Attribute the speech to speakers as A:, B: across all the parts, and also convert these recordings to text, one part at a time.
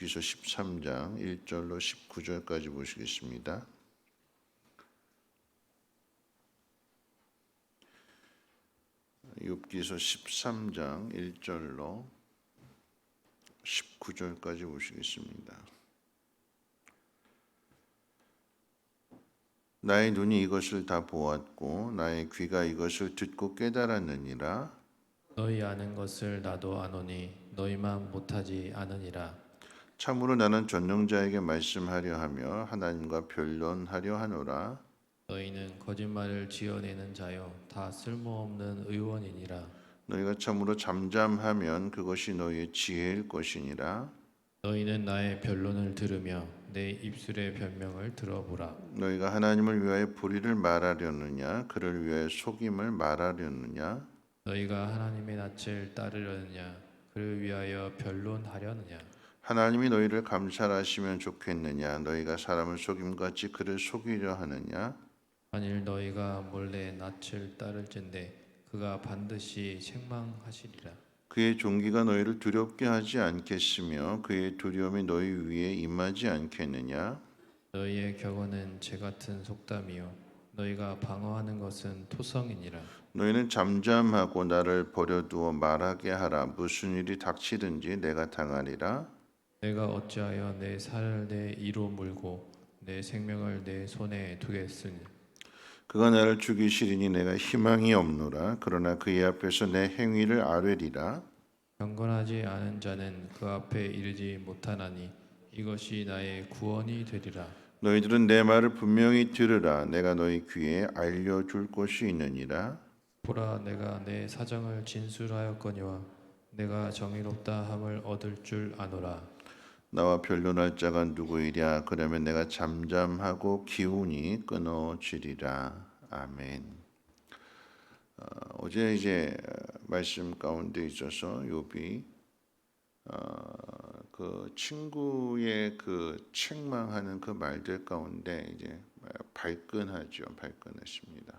A: 욥기서 13장 1절로 19절까지 보시겠습니다. 욥기서 13장 1절로 19절까지 보시겠습니다. 나의 눈이 이것을 다 보았고 나의 귀가 이것을 듣고 깨달았느니라.
B: 너희 아는 것을 나도 아노니 너희만 못하지 않으니라.
A: 참으로 나는 전능자에게 말씀하려 하며 하나님과 변론하려 하노라.
B: 너희는 거짓말을 지어내는 자요 다 쓸모없는 의원이니라.
A: 너희가 참으로 잠잠하면 그것이 너희의 지혜일 것이니라.
B: 너희는 나의 변론을 들으며 내 입술의 변명을 들어보라.
A: 너희가 하나님을 위하여 불의를 말하려느냐 그를 위하여 속임을 말하려느냐.
B: 너희가 하나님의 낯을 따르려느냐 그를 위하여 변론하려느냐.
A: 하나님이 너희를 감찰하시면 좋겠느냐 너희가 사람을 속임같이 그를 속이려 하느냐.
B: 만일 너희가 몰래 낯을 따를진대 그가 반드시 책망하시리라.
A: 그의 종기가 너희를 두렵게 하지 않겠으며 그의 두려움이 너희 위에 임하지 않겠느냐.
B: 너희의 격언은 재 같은 속담이요 너희가 방어하는 것은 토성이니라.
A: 너희는 잠잠하고 나를 버려두어 말하게 하라. 무슨 일이 닥치든지 내가 당하리라.
B: 내가 어찌하여 내 살을 내 이로 물고 내 생명을 내 손에 두겠으니.
A: 그가 나를 죽이시리니 내가 희망이 없노라. 그러나 그의 앞에서 내 행위를 아뢰리라.
B: 경건하지 않은 자는 그 앞에 이르지 못하나니 이것이 나의 구원이 되리라.
A: 너희들은 내 말을 분명히 들으라. 내가 너희 귀에 알려줄 것이 있느니라.
B: 보라, 내가 내 사정을 진술하였거니와 내가 정의롭다 함을 얻을 줄 아노라.
A: 나와 변론할 자가 누구이랴. 그러면 내가 잠잠하고 기운이 끊어지리라. 아멘. 어제 이제 말씀 가운데 있어서 욥이 그 친구의 그 책망하는 그 말들 가운데 이제 발끈했습니다.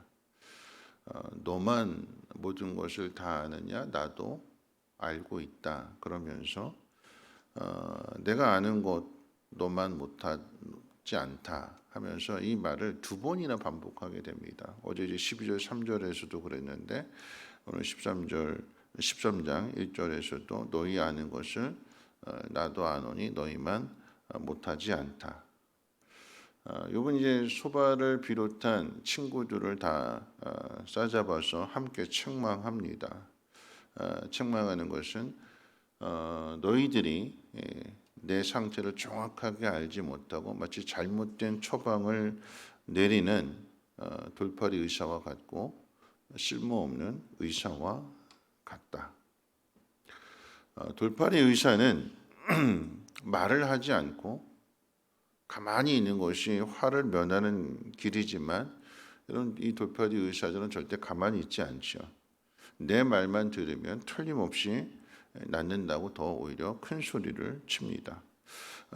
A: 너만 모든 것을 다 아느냐? 나도 알고 있다. 그러면서 내가 아는 것 너만 못하지 않다 하면서 이 말을 두 번이나 반복하게 됩니다. 어제 이제 12절 3절에서도 그랬는데 오늘 13장 1절에서도 너희 아는 것을 나도 아노니 너희만 못하지 않다. 요번 이제 소바를 비롯한 친구들을 다 싸잡아서 함께 책망합니다. 책망하는 것은 너희들이 내 상태를 정확하게 알지 못하고 마치 잘못된 처방을 내리는 돌팔이 의사와 같고 쓸모없는 의사와 같다. 돌팔이 의사는 말을 하지 않고 가만히 있는 것이 화를 면하는 길이지만 이런 이 돌팔이 의사들은 절대 가만히 있지 않죠. 내 말만 들으면 틀림없이 낳는다고 더 오히려 큰 소리를 칩니다.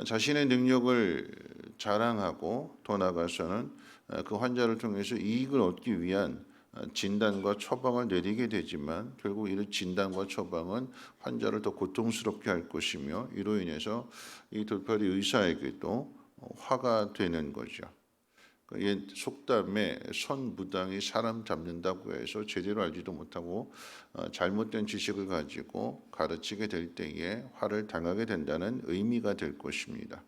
A: 자신의 능력을 자랑하고 더 나아가서는 그 환자를 통해서 이익을 얻기 위한 진단과 처방을 내리게 되지만 결국 이 진단과 처방은 환자를 더 고통스럽게 할 것이며 이로 인해서 이 돌팔이 의사에게도 화가 되는 거죠. 옛 속담에 선무당이 사람 잡는다고 해서 제대로 알지도 못하고 잘못된 지식을 가지고 가르치게 될 때에 화를 당하게 된다는 의미가 될 것입니다.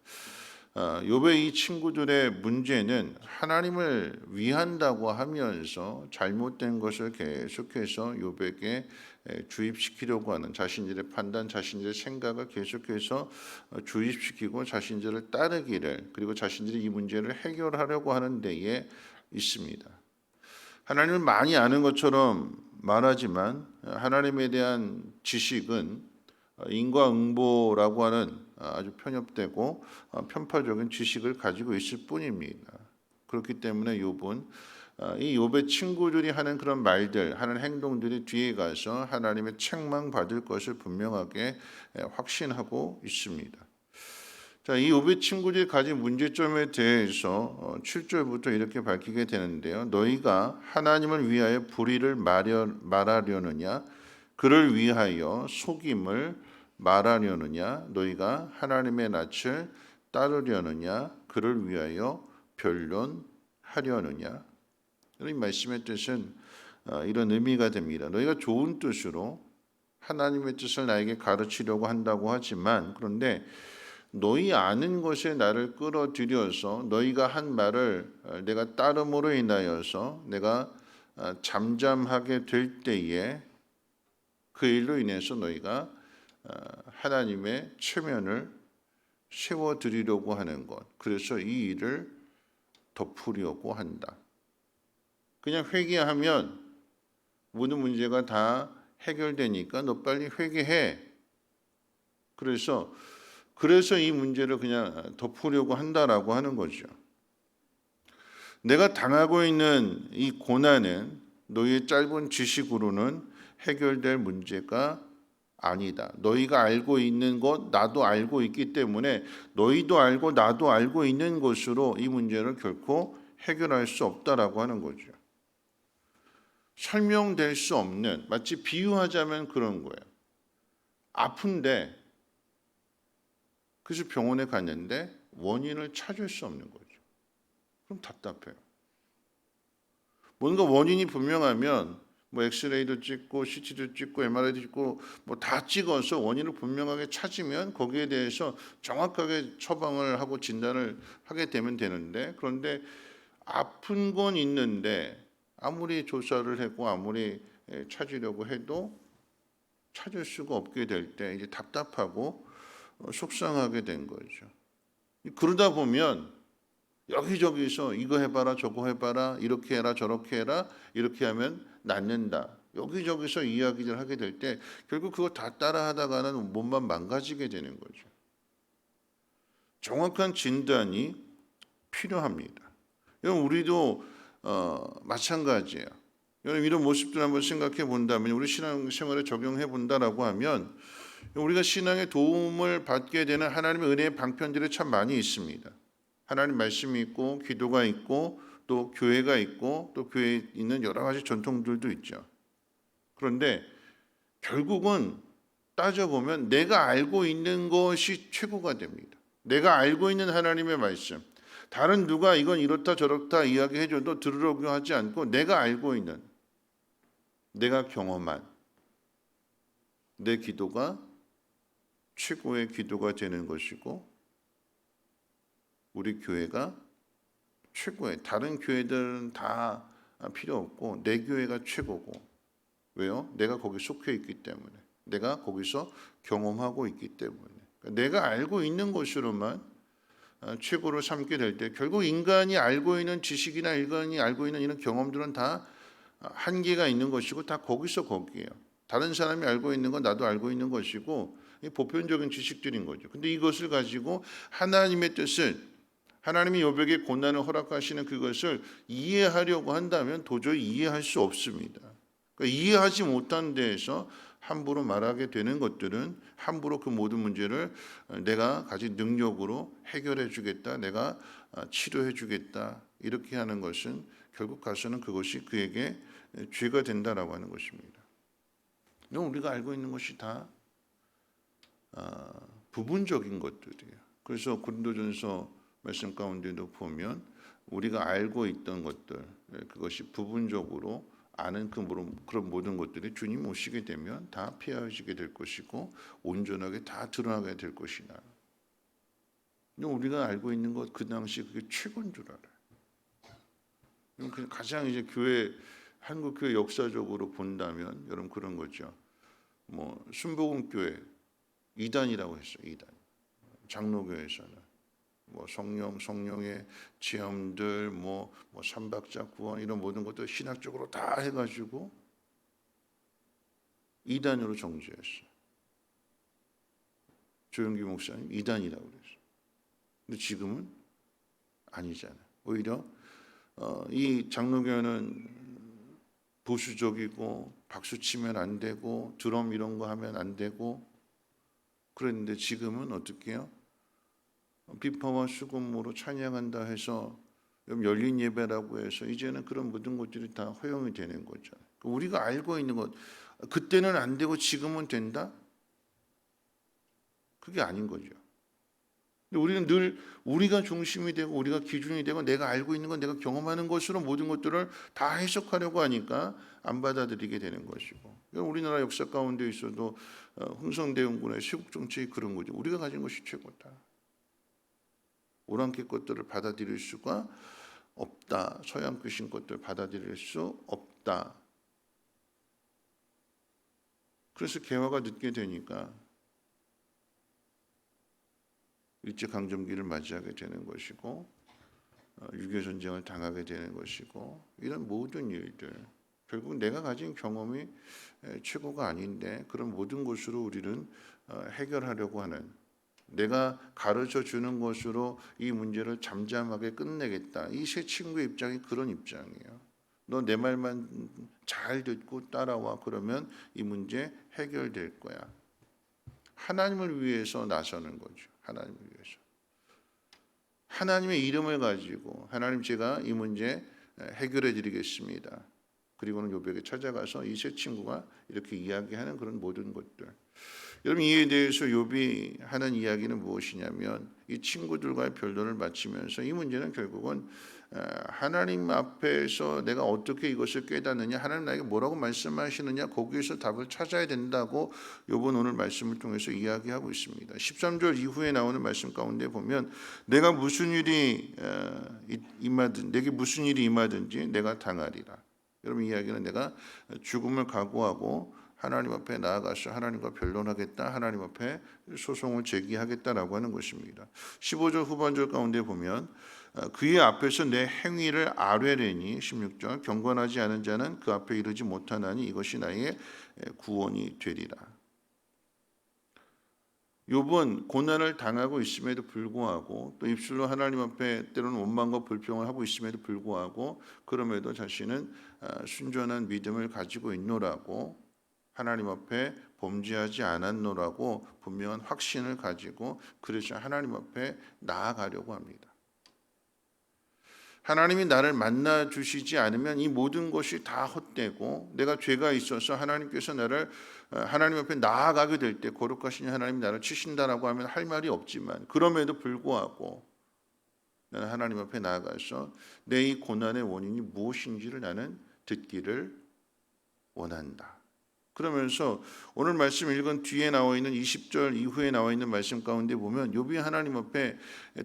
A: 욥의 이 친구들의 문제는 하나님을 위한다고 하면서 잘못된 것을 계속해서 욥에게 주입시키려고 하는 자신들의 판단, 자신들의 생각을 계속해서 주입시키고 자신들을 따르기를 그리고 자신들이 이 문제를 해결하려고 하는 데에 있습니다. 하나님을 많이 아는 것처럼 말하지만 하나님에 대한 지식은 인과응보라고 하는 아주 편협되고 편파적인 지식을 가지고 있을 뿐입니다. 그렇기 때문에 욥은 이 욥의 친구들이 하는 그런 말들, 하는 행동들이 뒤에 가서 하나님의 책망 받을 것을 분명하게 확신하고 있습니다. 자, 이 욥의 친구들이 가진 문제점에 대해서 7절부터 이렇게 밝히게 되는데요. 너희가 하나님을 위하여 불의를 말하려느냐? 그를 위하여 속임을 말하려느냐 너희가 하나님의 낯을 따르려느냐 그를 위하여 변론하려느냐. 이 말씀의 뜻은 이런 의미가 됩니다. 너희가 좋은 뜻으로 하나님의 뜻을 나에게 가르치려고 한다고 하지만 그런데 너희 아는 것에 나를 끌어들여서 너희가 한 말을 내가 따름으로 인하여서 내가 잠잠하게 될 때에 그 일로 인해서 너희가 하나님의 체면을 세워드리려고 하는 것. 그래서 이 일을 덮으려고 한다. 그냥 회개하면 모든 문제가 다 해결되니까 너 빨리 회개해. 그래서 이 문제를 그냥 덮으려고 한다라고 하는 거죠. 내가 당하고 있는 이 고난은 너희의 짧은 지식으로는 해결될 문제가 아니다. 너희가 알고 있는 것 나도 알고 있기 때문에 너희도 알고 나도 알고 있는 것으로 이 문제를 결코 해결할 수 없다라고 하는 거죠. 설명될 수 없는, 마치 비유하자면 그런 거예요. 아픈데 그래서 병원에 갔는데 원인을 찾을 수 없는 거죠. 그럼 답답해요. 뭔가 원인이 분명하면 뭐 엑스레이도 찍고 CT도 찍고 MRI도 찍고 뭐 다 찍어서 원인을 분명하게 찾으면 거기에 대해서 정확하게 처방을 하고 진단을 하게 되면 되는데, 그런데 아픈 건 있는데 아무리 조사를 하고 아무리 찾으려고 해도 찾을 수가 없게 될 때 이제 답답하고 속상하게 된 거죠. 그러다 보면 여기저기서 이거 해봐라 저거 해봐라 이렇게 해라 저렇게 해라 이렇게 하면 낫는다 여기저기서 이야기를 하게 될 때 결국 그거 다 따라하다가는 몸만 망가지게 되는 거죠. 정확한 진단이 필요합니다. 여러분 우리도 마찬가지예요. 여러분 이런 모습들 한번 생각해 본다면 우리 신앙생활에 적용해 본다라고 하면 우리가 신앙의 도움을 받게 되는 하나님의 은혜의 방편들이 참 많이 있습니다. 하나님 말씀이 있고 기도가 있고 또 교회가 있고 또 교회에 있는 여러 가지 전통들도 있죠. 그런데 결국은 따져보면 내가 알고 있는 것이 최고가 됩니다. 내가 알고 있는 하나님의 말씀, 다른 누가 이건 이렇다 저렇다 이야기해줘도 들으려고 하지 않고 내가 알고 있는, 내가 경험한 내 기도가 최고의 기도가 되는 것이고 우리 교회가 최고의, 다른 교회들은 다 필요 없고 내 교회가 최고고. 왜요? 내가 거기 속해 있기 때문에, 내가 거기서 경험하고 있기 때문에, 내가 알고 있는 것으로만 최고로 삼게 될 때 결국 인간이 알고 있는 지식이나 인간이 알고 있는 이런 경험들은 다 한계가 있는 것이고 다 거기서 거기에요. 다른 사람이 알고 있는 건 나도 알고 있는 것이고 보편적인 지식들인 거죠. 근데 이것을 가지고 하나님의 뜻을, 하나님이 요백의 고난을 허락하시는 그것을 이해하려고 한다면 도저히 이해할 수 없습니다. 그러니까 이해하지 못한 데에서 함부로 말하게 되는 것들은 함부로 그 모든 문제를 내가 가진 능력으로 해결해 주겠다, 내가 치료해 주겠다 이렇게 하는 것은 결국 가서는 그것이 그에게 죄가 된다라고 하는 것입니다. 우리가 알고 있는 것이 다 부분적인 것들이에요. 그래서 고린도전서 말씀 가운데도 보면 우리가 알고 있던 것들, 그것이 부분적으로 아는 그런 모든 것들이 주님 오시게 되면 다 피하시게 될 것이고 온전하게 다 드러나게 될 것이다. 근데 우리가 알고 있는 것 그 당시 그게 최고인 줄 알아요. 가장 이제 교회, 한국 교회 역사적으로 본다면 여러분 그런 거죠. 뭐 순복음교회 이단이라고 했어요. 이단. 장로교에서는 뭐 성령의 체험들, 뭐 삼박자 구원 이런 모든 것들 신학적으로 다 해가지고 이단으로 정죄했어요. 조영기 목사님 이단이라고 그랬어요. 근데 지금은 아니잖아요. 오히려 이 장로교는 보수적이고 박수 치면 안 되고 드럼 이런 거 하면 안 되고 그랬는데 지금은 어떻게 해요? 비파와 수금으로 찬양한다 해서 열린 예배라고 해서 이제는 그런 모든 것들이 다 허용이 되는 거죠. 우리가 알고 있는 것, 그때는 안 되고 지금은 된다? 그게 아닌 거죠. 근데 우리는 늘 우리가 중심이 되고 우리가 기준이 되고 내가 알고 있는 건 내가 경험하는 것으로 모든 것들을 다 해석하려고 하니까 안 받아들이게 되는 것이고, 우리나라 역사 가운데 있어도 흥성대원군의 세국 정책이 그런 거죠. 우리가 가진 것이 최고다. 오랑캐 것들을 받아들일 수가 없다. 서양 귀신 것들을 받아들일 수 없다. 그래서 개화가 늦게 되니까 일제강점기를 맞이하게 되는 것이고 6.25 전쟁을 당하게 되는 것이고, 이런 모든 일들 결국 내가 가진 경험이 최고가 아닌데 그런 모든 것으로 우리는 해결하려고 하는, 내가 가르쳐 주는 것으로 이 문제를 잠잠하게 끝내겠다. 이 세 친구의 입장이 그런 입장이에요. 너 내 말만 잘 듣고 따라와. 그러면 이 문제 해결될 거야. 하나님을 위해서 나서는 거죠. 하나님을 위해서. 하나님의 이름을 가지고 하나님, 제가 이 문제 해결해 드리겠습니다. 그리고는 요백에 찾아가서 이 세 친구가 이렇게 이야기하는 그런 모든 것들. 여러분, 이에 대해서 욥이 하는 이야기는 무엇이냐면, 이 친구들과의 변론을 마치면서 이 문제는 결국은 하나님 앞에서 내가 어떻게 이것을 깨닫느냐, 하나님 나에게 뭐라고 말씀하시느냐, 거기에서 답을 찾아야 된다고 욥은 오늘 말씀을 통해서 이야기하고 있습니다. 13절 이후에 나오는 말씀 가운데 보면, 내가 무슨 일이 내게 무슨 일이 임하든지 내가 당하리라. 여러분, 이 이야기는 내가 죽음을 각오하고 하나님 앞에 나아가서 하나님과 변론하겠다, 하나님 앞에 소송을 제기하겠다라고 하는 것입니다. 15절 후반절 가운데 보면, 그의 앞에서 내 행위를 아뢰려니, 16절, 경건하지 않은 자는 그 앞에 이르지 못하나니 이것이 나의 구원이 되리라. 욥은 고난을 당하고 있음에도 불구하고, 또 입술로 하나님 앞에 때로는 원망과 불평을 하고 있음에도 불구하고, 그럼에도 자신은 순전한 믿음을 가지고 있노라고, 하나님 앞에 범죄하지 않았노라고 분명한 확신을 가지고 그래서 하나님 앞에 나아가려고 합니다. 하나님이 나를 만나 주시지 않으면 이 모든 것이 다 헛되고, 내가 죄가 있어서 하나님께서 나를 하나님 앞에 나아가게 될 때 거룩하신 하나님이 나를 치신다라고 하면 할 말이 없지만, 그럼에도 불구하고 나는 하나님 앞에 나아가서 내 이 고난의 원인이 무엇인지를 나는 듣기를 원한다. 그러면서 오늘 말씀 읽은 뒤에 나와 있는 20절 이후에 나와 있는 말씀 가운데 보면, 욥이 하나님 앞에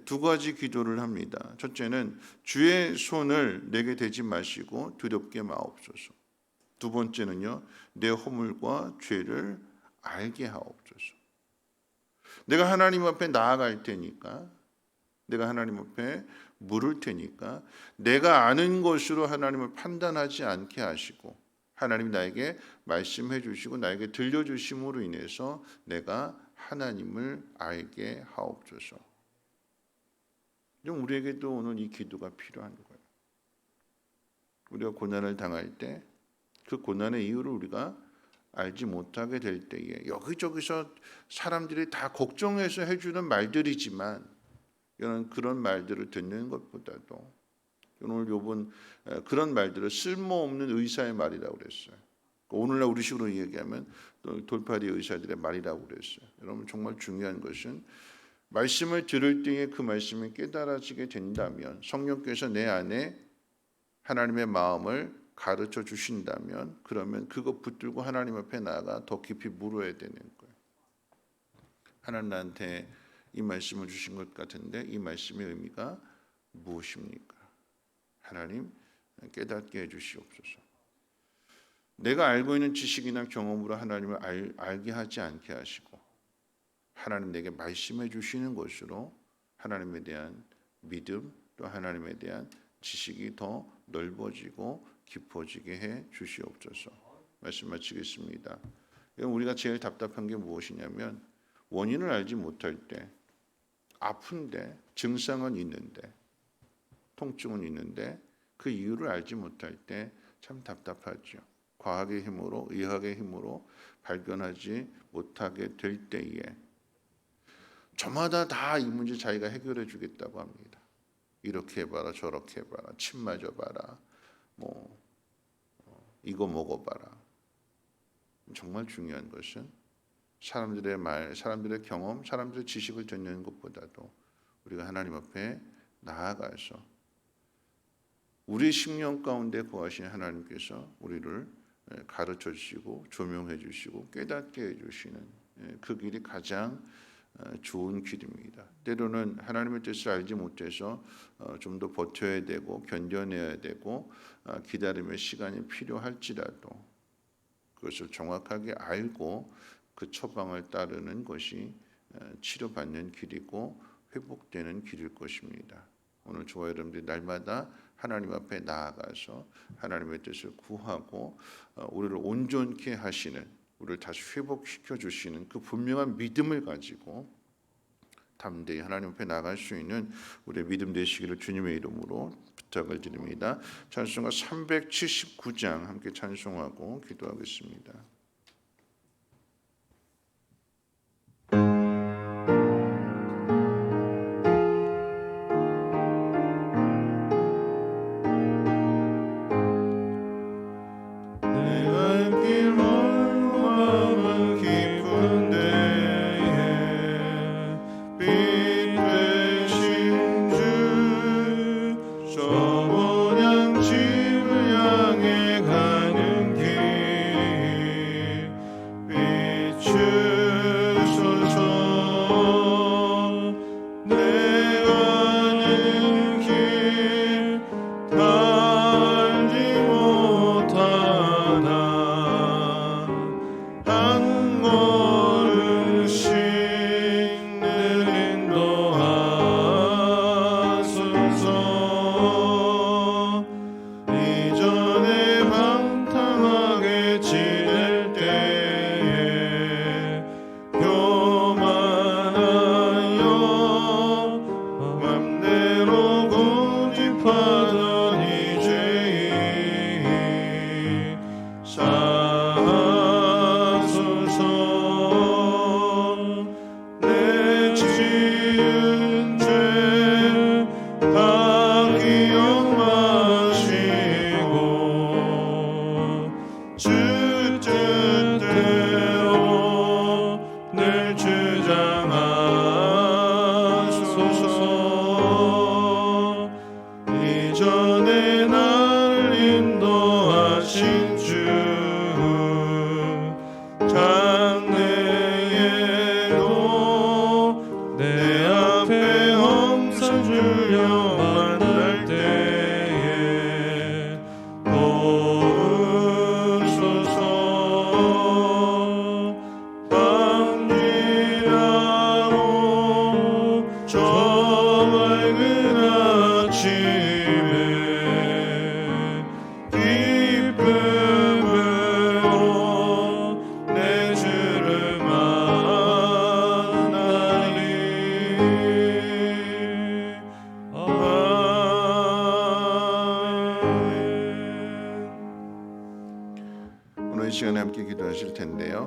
A: 두 가지 기도를 합니다. 첫째는 주의 손을 내게 대지 마시고 두렵게 마옵소서. 두 번째는요, 내 허물과 죄를 알게 하옵소서. 내가 하나님 앞에 나아갈 테니까, 내가 하나님 앞에 물을 테니까 내가 아는 것으로 하나님을 판단하지 않게 하시고, 하나님이 나에게 말씀해 주시고 나에게 들려주심으로 인해서 내가 하나님을 알게 하옵소서. 우리에게도 오늘 이 기도가 필요한 거예요. 우리가 고난을 당할 때 그 고난의 이유를 우리가 알지 못하게 될 때에, 여기저기서 사람들이 다 걱정해서 해주는 말들이지만, 이런 그런 말들을 듣는 것보다도, 오늘 욥은 그런 말들을 쓸모없는 의사의 말이라고 그랬어요. 오늘날 우리식으로 얘기하면 돌팔이 의사들의 말이라고 그랬어요. 여러분, 정말 중요한 것은 말씀을 들을 때에 그 말씀이 깨달아지게 된다면, 성령께서 내 안에 하나님의 마음을 가르쳐 주신다면, 그러면 그것 붙들고 하나님 앞에 나아가 더 깊이 물어야 되는 거예요. 하나님 나한테 이 말씀을 주신 것 같은데 이 말씀의 의미가 무엇입니까? 하나님, 깨닫게 해주시옵소서. 내가 알고 있는 지식이나 경험으로 하나님을 알게 하지 않게 하시고, 하나님 내게 말씀해 주시는 것으로 하나님에 대한 믿음, 또 하나님에 대한 지식이 더 넓어지고 깊어지게 해 주시옵소서. 말씀 마치겠습니다. 우리가 제일 답답한 게 무엇이냐면, 원인을 알지 못할 때, 아픈데 증상은 있는데, 통증은 있는데 그 이유를 알지 못할 때 참 답답하죠. 과학의 힘으로, 의학의 힘으로 발견하지 못하게 될 때에 저마다 다 이 문제 자기가 해결해 주겠다고 합니다. 이렇게 해봐라, 저렇게 해봐라, 침 맞아봐라, 이거 먹어봐라. 정말 중요한 것은 사람들의 말, 사람들의 경험, 사람들의 지식을 듣는 것보다도 우리가 하나님 앞에 나아가서 우리 심령 가운데 거하신 하나님께서 우리를 가르쳐 주시고 조명해 주시고 깨닫게 해 주시는 그 길이 가장 좋은 길입니다. 때로는 하나님의 뜻을 알지 못해서 좀 더 버텨야 되고 견뎌내야 되고 기다림의 시간이 필요할지라도 그것을 정확하게 알고 그 처방을 따르는 것이 치료받는 길이고 회복되는 길일 것입니다. 오늘 저와 여러분들이 날마다 하나님 앞에 나아가서 하나님의 뜻을 구하고 우리를 온전케 하시는, 우리를 다시 회복시켜 주시는 그 분명한 믿음을 가지고 담대히 하나님 앞에 나갈 수 있는 우리의 믿음 되시기를 주님의 이름으로 부탁을 드립니다. 찬송가 379장 함께 찬송하고 기도하겠습니다. 오늘 이 시간에 함께 기도하실 텐데요.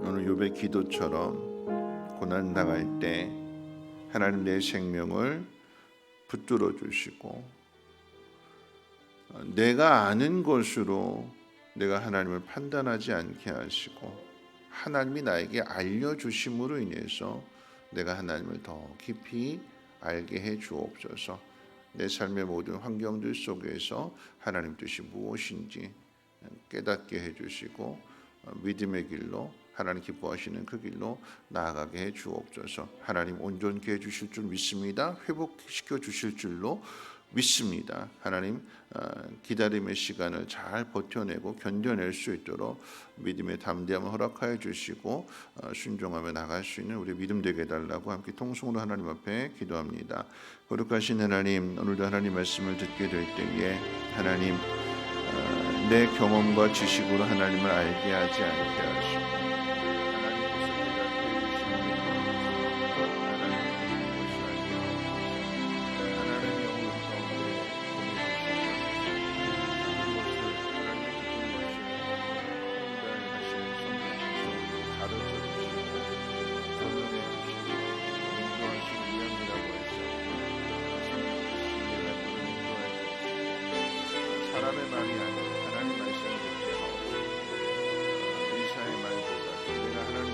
A: 오늘 욥의 기도처럼 고난 당할 때 하나님 내 생명을 붙들어 주시고 내가 아는 것으로 내가 하나님을 판단하지 않게 하시고 하나님이 나에게 알려주심으로 인해서 내가 하나님을 더 깊이 알게 해 주옵소서. 내 삶의 모든 환경들 속에서 하나님 뜻이 무엇인지 깨닫게 해 주시고 믿음의 길로 하나님 기뻐하시는 그 길로 나아가게 해 주옵소서. 하나님 온전케 해 주실 줄 믿습니다. 회복시켜 주실 줄로 믿습니다. 하나님 기다림의 시간을 잘 버텨내고 견뎌낼 수 있도록 믿음의 담대함을 허락하여 주시고 순종하며 나갈 수 있는 우리 믿음 되게 해달라고 함께 통성으로 하나님 앞에 기도합니다. 거룩하신 하나님, 오늘도 하나님 말씀을 듣게 될 때에 하나님 내 경험과 지식으로 하나님을 알게 하지 않게 하시고 사람의 말이 아니라 하나님 말씀을 듣게 하옵소서. 의사의 말보다 내가 하나님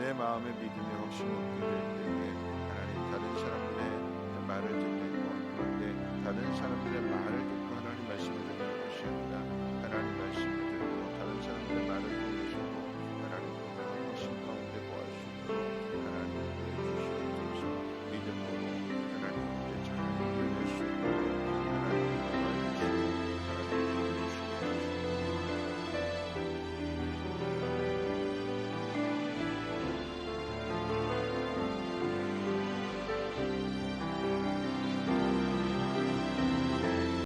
A: 내 마음의 믿음이 혹시 묶여져 있을 때에 하나님 다른 사람들의 말을 듣는 것, 그런데 다른 사람들의 말을 듣고 하나님 말씀을 듣는 것이 아니라